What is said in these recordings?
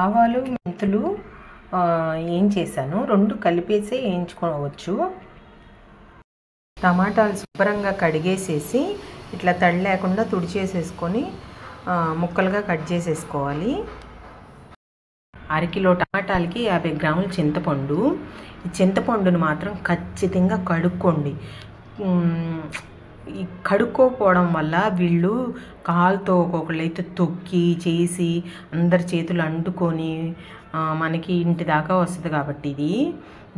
ఆవాలు మెంతులు ఏం చేశాను, రెండు కలిపేసి వేయించుకోవచ్చు. టమాటాలు శుభ్రంగా కడిగేసేసి ఇట్లా తడి లేకుండా తుడిచేసేసుకొని ముక్కలుగా కట్ చేసేసుకోవాలి. 1/2 కిలో టమాటాలకి 50 గ్రాముల చింతపండు. ఈ చింతపండును మాత్రం ఖచ్చితంగా కడుక్కోండి. ఈ కడుక్కోకపోవడం వల్ల వీళ్ళు కాలుతో ఒక్కొక్కళ్ళైతే తొక్కి చేసి అందరి చేతులు అంటుకొని మనకి ఇంటి దాకా వస్తుంది. కాబట్టి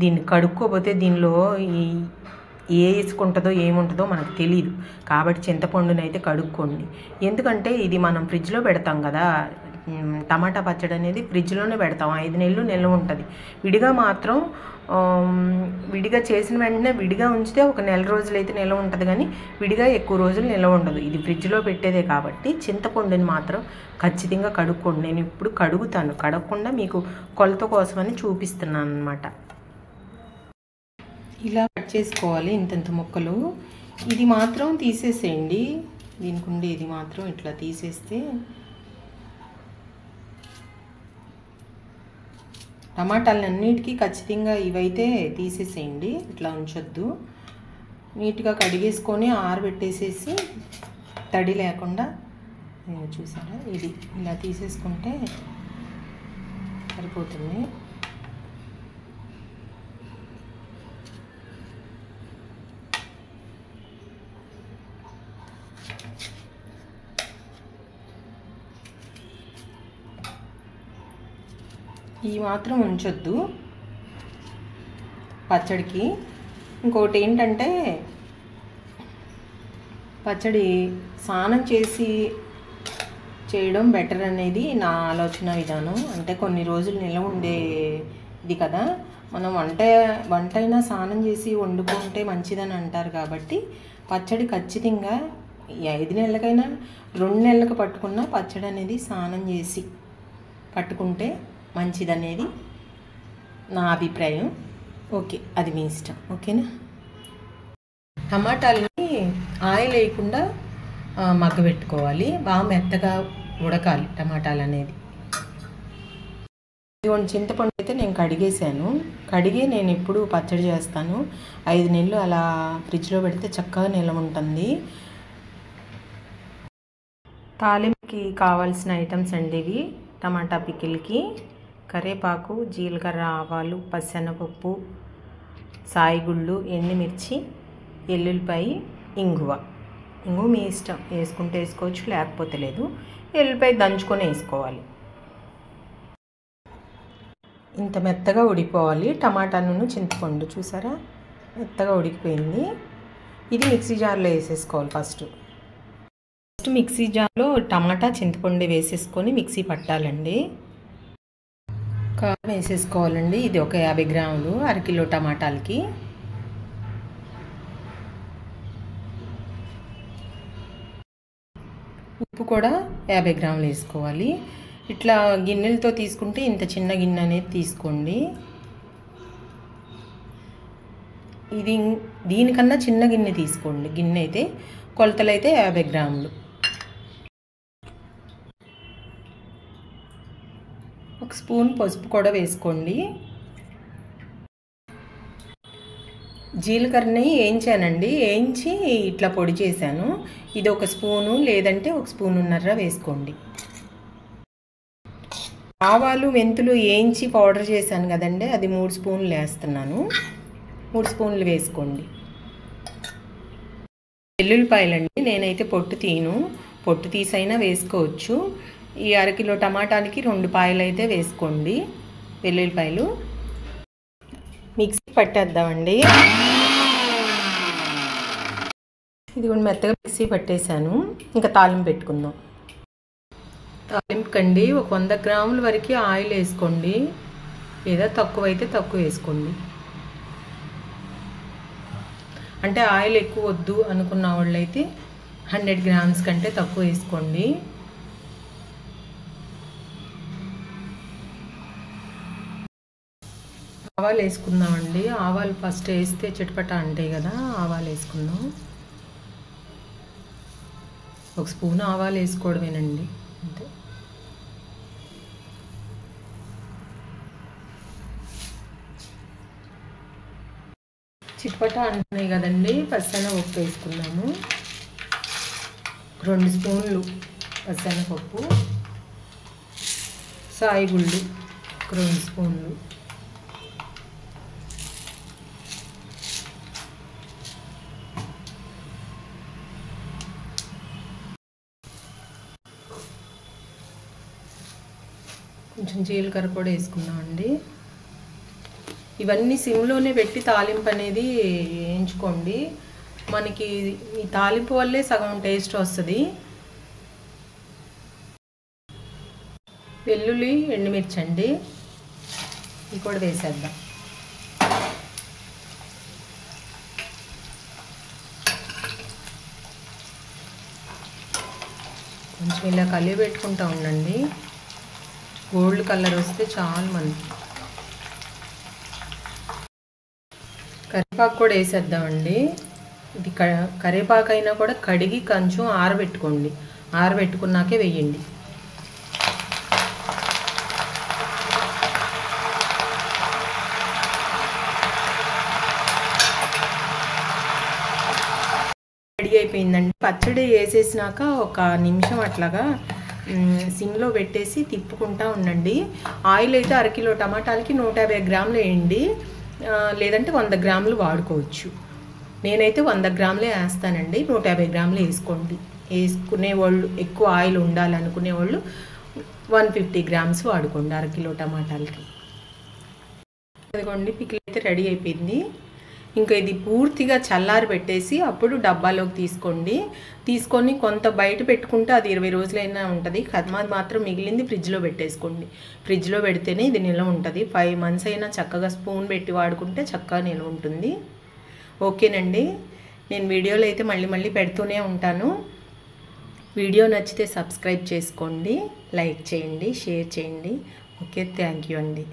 దీన్ని కడుక్కోపోతే దీనిలో వేసుకుంటుందో ఏముంటుందో మనకు తెలియదు. కాబట్టి చింతపండుని అయితే కడుక్కోండి. ఎందుకంటే ఇది మనం ఫ్రిడ్జ్లో పెడతాం కదా, టమాటా పచ్చడి అనేది ఫ్రిడ్జ్లోనే పెడతాం, 5 నెలలు నిల్వ ఉంటుంది. విడిగా మాత్రం విడిగా చేసిన వెంటనే విడిగా ఉంచితే ఒక నెల రోజులు అయితే నిల్వ ఉంటుంది, కానీ విడిగా ఎక్కువ రోజులు నిల్వ ఉండదు. ఇది ఫ్రిడ్జ్లో పెట్టేదే కాబట్టి చింతపండుని మాత్రం ఖచ్చితంగా కడుక్కోండి. నేను ఇప్పుడు కడుగుతాను, కడగకుండా మీకు కొలత కోసమని చూపిస్తున్నాను అన్నమాట. ఇలా కట్ చేసుకోవాలి ఇంతంత ముక్కలు. ఇది మాత్రం తీసేసేయండి, దీనికి ఉండి ఇది మాత్రం ఇట్లా తీసేస్తే టమాటాలన్నిటికీ ఖచ్చితంగా ఇవైతే తీసేసేయండి, ఇట్లా ఉంచొద్దు. నీట్గా కడిగేసుకొని ఆరబెట్టేసేసి తడి లేకుండా చూసారా ఇది ఇలా తీసేసుకుంటే సరిపోతుంది. ఈ మాత్రం ఉంచొద్దు పచ్చడికి. ఇంకోటి ఏంటంటే పచ్చడి స్నానం చేసి చేయడం బెటర్ అనేది నా ఆలోచన విధానం. అంటే కొన్ని రోజులు నిల్వ ఉండేది కదా, మనం వంట అయినా స్నానం చేసి వండుకుంటే మంచిదని అంటారు. కాబట్టి పచ్చడి ఖచ్చితంగా 5 నెలలకైనా 2 నెలలకు పట్టుకున్న పచ్చడి అనేది స్నానం చేసి పట్టుకుంటే మంచిదనేది నా అభిప్రాయం. ఓకే, అది మీ ఇష్టం. ఓకేనా. టమాటాలని ఆయిల్ వేయకుండా మగ్గబెట్టుకోవాలి, బాగా మెత్తగా ఉడకాలి టమాటాలు అనేది. ఇదిగోండి చింతపండు అయితే నేను కడిగేసాను. కడిగి నేను ఇప్పుడు పచ్చడి చేస్తాను. 5 నెలలు అలా ఫ్రిడ్జ్లో పెడితే చక్కగా నిల్వ ఉంటుంది. తాలింపుకి కావాల్సిన ఐటమ్స్ అండి ఇవి. టమాటా పికిల్కి కరివేపాకు, జీలకర్ర, ఆవాలు, పచ్చెనపప్పు, సాయిగుళ్ళు, ఎండుమిర్చి, ఎల్లుల్లిపాయ, ఇంగువ మీ ఇష్టం, వేసుకుంటే వేసుకోవచ్చు, లేకపోతే లేదు. ఎల్లుల్లిపాయ దంచుకొని వేసుకోవాలి. ఇంత మెత్తగా ఉడికిపోవాలి టమాటాను, చింతపండు. చూసారా మెత్తగా ఉడికిపోయింది. ఇది మిక్సీ జార్లో వేసేసుకోవాలి. ఫస్ట్ మిక్సీ జార్లో టమాటా, చింతపండు వేసేసుకొని మిక్సీ పట్టాలండి. కారం వేసేసుకోవాలండి. ఇది ఒక 50 గ్రాములు 1/2 కిలో టమాటాలకి. ఉప్పు కూడా 50 గ్రాములు వేసుకోవాలి. ఇట్లా గిన్నెలతో తీసుకుంటే ఇంత చిన్న గిన్నె అనేది తీసుకోండి. దీనికన్నా చిన్న గిన్నె తీసుకోండి. గిన్నె అయితే కొలతలు అయితే 50 గ్రాములు. ఒక స్పూన్ పసుపు కూడా వేసుకోండి. జీలకర్రని వేయించానండి, వేయించి ఇట్లా పొడి చేశాను. ఇది ఒక స్పూను, లేదంటే 1 స్పూనున్నర వేసుకోండి. ఆవాలు మెంతులు వేయించి పౌడర్ చేశాను కదండి, అది 3 స్పూన్లు వేస్తున్నాను. 3 స్పూన్లు వేసుకోండి. వెల్లుల్లిపాయలండి, నేనైతే పొట్టు తీసైనా వేసుకోవచ్చు. ఈ 1/2 కిలో టమాటాలకి 2 పాయలు అయితే వేసుకోండి వెల్లుల్లిపాయలు. మిక్సీ పట్టేద్దామండి. ఇది కూడా మెత్తగా మిక్సీ పట్టేశాను. ఇంకా తాలింపు పెట్టుకుందాం. తాలింపుకండి ఒక 100 గ్రాముల వరకు ఆయిల్ వేసుకోండి, లేదా తక్కువైతే తక్కువ వేసుకోండి. అంటే ఆయిల్ ఎక్కువ వద్దు అనుకున్న వాళ్ళైతే 100 గ్రామ్స్ కంటే తక్కువ వేసుకోండి. ఆవాలు వేసుకుందామండి. ఆవాలు ఫస్ట్ వేస్తే చిటపట అంటాయి కదా, ఆవాలు వేసుకుందాం. 1 స్పూన్ ఆవాలు వేసుకోవడమేనండి, అంతే. చిట్పట అంటున్నాయి కదండి, పచ్చెనగపప్పు వేసుకున్నాము. 2 స్పూన్లు పచ్చెనగపప్పు, సాయిగుళ్ళు 2 స్పూన్లు, కొంచెం జీలకర్ర కూడా వేసుకున్నామండి. ఇవన్నీ సిమ్లోనే పెట్టి తాలింపు అనేది వేయించుకోండి. మనకి ఈ తాలింపు వల్లే సగం టేస్ట్ వస్తుంది. వెల్లుల్లి, ఎండుమిర్చి అండి, ఇవి కూడా వేసేద్దాం. కొంచెం ఇలా కలిపి పెట్టుకుంటా ఉండండి. గోల్డ్ కలర్ వస్తే చాలు మనకి. కరివేపాకు కూడా వేసేద్దామండి. ఇది కరివేపాకు అయినా కూడా కడిగి కొంచెం ఆరబెట్టుకోండి. ఆరబెట్టుకున్నాకే వేయండి. రెడీ అయిపోయిందండి. పచ్చడి వేసేసినాక ఒక నిమిషం అట్లాగా సిమ్లో పెట్టేసి తిప్పుకుంటా ఉండండి. ఆయిల్ అయితే 1 కిలో టమాటాలకి 150 గ్రాములు వేయండి, లేదంటే 100 గ్రాములు వాడుకోవచ్చు. నేనైతే 100 గ్రాములే వేస్తానండి. 150 గ్రాములు వేసుకోండి. వేసుకునే వాళ్ళు, ఎక్కువ ఆయిల్ ఉండాలనుకునే వాళ్ళు 150 గ్రామ్స్ వాడుకోండి 1 కిలో టమాటాలకి. అదిగోండి, పికిల్ అయితే రెడీ అయిపోయింది. ఇంకా ఇది పూర్తిగా చల్లారి పెట్టేసి అప్పుడు డబ్బాలోకి తీసుకొని కొంత బయట పెట్టుకుంటే అది 20 రోజులైనా ఉంటుంది. కద్మాది మాత్రం మిగిలింది ఫ్రిడ్జ్లో పెట్టేసుకోండి. ఫ్రిడ్జ్లో పెడితేనే ఇది నిల్వ ఉంటుంది. 5 మంత్స్ అయినా చక్కగా స్పూన్ పెట్టి వాడుకుంటే చక్కగా నిల్వ ఉంటుంది. ఓకేనండి, నేను వీడియోలు అయితే మళ్ళీ పెడుతూనే ఉంటాను. వీడియో నచ్చితే సబ్స్క్రైబ్ చేసుకోండి, లైక్ చేయండి, షేర్ చేయండి. ఓకే, థ్యాంక్ యూ అండి.